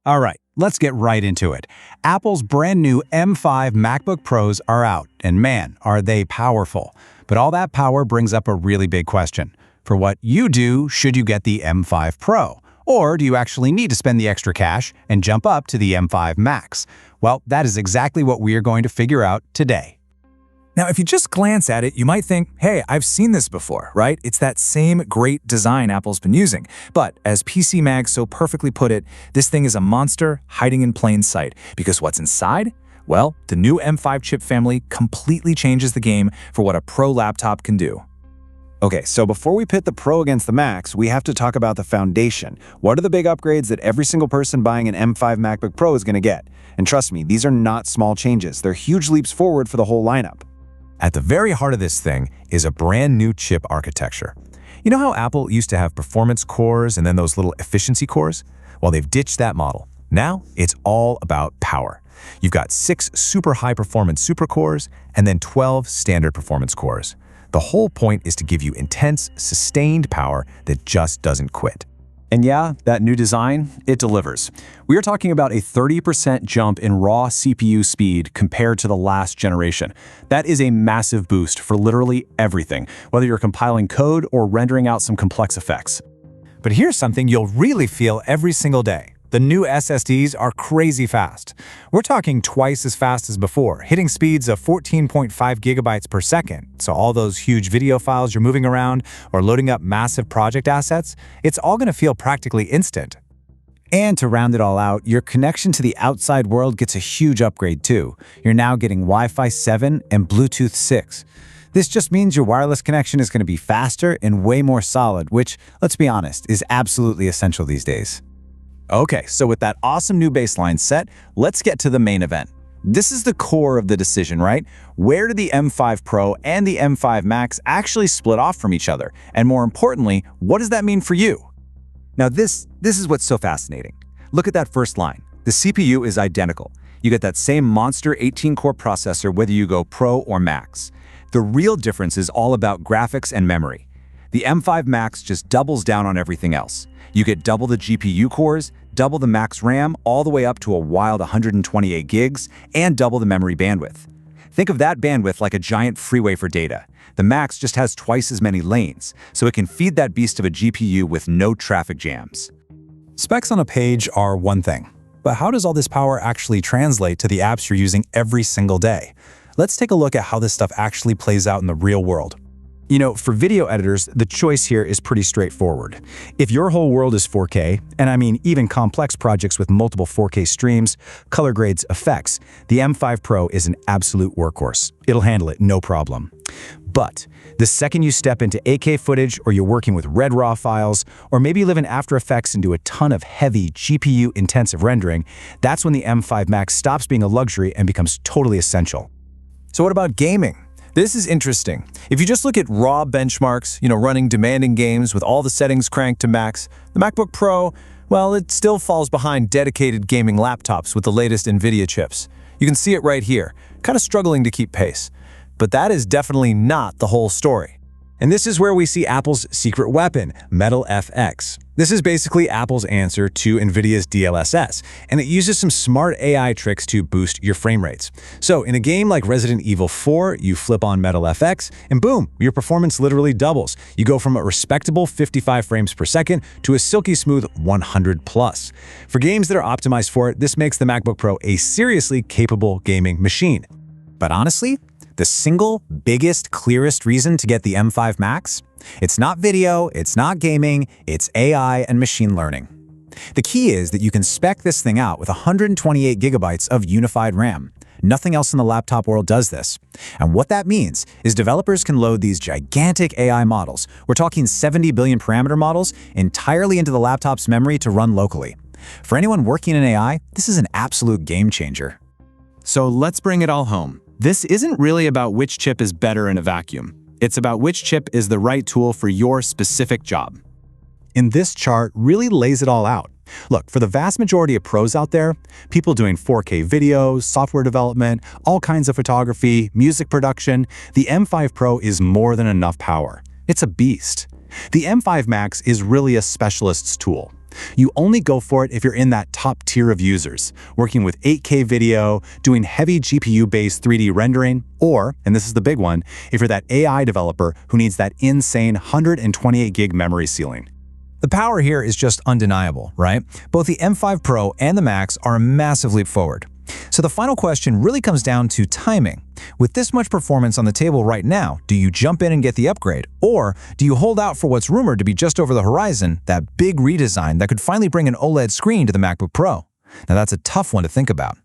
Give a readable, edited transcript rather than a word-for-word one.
All right, let's get right into it. Apple's brand new M5 MacBook Pros are out, and man, are they powerful. But all that power brings up a really big question. For what you do, should you get the M5 Pro? Or do you actually need to spend the extra cash and jump up to the M5 Max? Well, that is exactly what we are going to figure out today. Now, if you just glance at it, you might think, hey, I've seen this before, right? It's that same great design Apple's been using. But as PC Mag so perfectly put it, this thing is a monster hiding in plain sight. Because what's inside? Well, the new M5 chip family completely changes the game for what a Pro laptop can do. Okay, so before we pit the Pro against the Max, we have to talk about the foundation. What are the big upgrades that every single person buying an M5 MacBook Pro is going to get? And trust me, these are not small changes. They're huge leaps forward for the whole lineup. At the very heart of this thing is a brand new chip architecture. You know how Apple used to have performance cores and then those little efficiency cores? Well, they've ditched that model. Now it's all about power. You've got 6 super high-performance supercores and then 12 standard performance cores. The whole point is to give you intense, sustained power that just doesn't quit. And yeah, that new design, it delivers. We are talking about a 30% jump in raw CPU speed compared to the last generation. That is a massive boost for literally everything, whether you're compiling code or rendering out some complex effects. But here's something you'll really feel every single day. The new SSDs are crazy fast. We're talking twice as fast as before, hitting speeds of 14.5 gigabytes per second. So all those huge video files you're moving around or loading up massive project assets, it's all going to feel practically instant. And to round it all out, your connection to the outside world gets a huge upgrade too. You're now getting Wi-Fi 7 and Bluetooth 6. This just means your wireless connection is going to be faster and way more solid, which, let's be honest, is absolutely essential these days. Okay, so with that awesome new baseline set, let's get to the main event. This is the core of the decision, right? Where do the M5 Pro and the M5 Max actually split off from each other? And more importantly, what does that mean for you? Now this is what's so fascinating. Look at that first line. The CPU is identical. You get that same monster 18-core processor whether you go Pro or Max. The real difference is all about graphics and memory. The M5 Max just doubles down on everything else. You get double the GPU cores, double the max RAM, all the way up to a wild 128 gigs, and double the memory bandwidth. Think of that bandwidth like a giant freeway for data. The Max just has twice as many lanes, so it can feed that beast of a GPU with no traffic jams. Specs on a page are one thing, but how does all this power actually translate to the apps you're using every single day? Let's take a look at how this stuff actually plays out in the real world. You know, for video editors, the choice here is pretty straightforward. If your whole world is 4K, and I mean even complex projects with multiple 4K streams, color grades, effects, the M5 Pro is an absolute workhorse. It'll handle it, no problem. But the second you step into 8K footage, or you're working with red raw files, or maybe you live in After Effects and do a ton of heavy GPU-intensive rendering, that's when the M5 Max stops being a luxury and becomes totally essential. So what about gaming? This is interesting. If you just look at raw benchmarks, running demanding games with all the settings cranked to max, the MacBook Pro, well, it still falls behind dedicated gaming laptops with the latest NVIDIA chips. You can see it right here, kind of struggling to keep pace. But that is definitely not the whole story. And this is where we see Apple's secret weapon, Metal FX. This is basically Apple's answer to NVIDIA's DLSS, and it uses some smart AI tricks to boost your frame rates. So in a game like Resident Evil 4, you flip on Metal FX, and boom, your performance literally doubles. You go from a respectable 55 frames per second to a silky smooth 100 plus. For games that are optimized for it, this makes the MacBook Pro a seriously capable gaming machine. But honestly, the single biggest, clearest reason to get the M5 Max? It's not video, it's not gaming, it's AI and machine learning. The key is that you can spec this thing out with 128 gigabytes of unified RAM. Nothing else in the laptop world does this. And what that means is developers can load these gigantic AI models, we're talking 70 billion parameter models, entirely into the laptop's memory to run locally. For anyone working in AI, this is an absolute game changer. So let's bring it all home. This isn't really about which chip is better in a vacuum. It's about which chip is the right tool for your specific job. And this chart really lays it all out. Look, for the vast majority of pros out there, people doing 4K videos, software development, all kinds of photography, music production, the M5 Pro is more than enough power. It's a beast. The M5 Max is really a specialist's tool. You only go for it if you're in that top tier of users, working with 8K video, doing heavy GPU-based 3D rendering, or, and this is the big one, if you're that AI developer who needs that insane 128 gig memory ceiling. The power here is just undeniable, right? Both the M5 Pro and the Max are a massive leap forward. So the final question really comes down to timing. With this much performance on the table right now, do you jump in and get the upgrade? Or do you hold out for what's rumored to be just over the horizon, that big redesign that could finally bring an OLED screen to the MacBook Pro? Now that's a tough one to think about.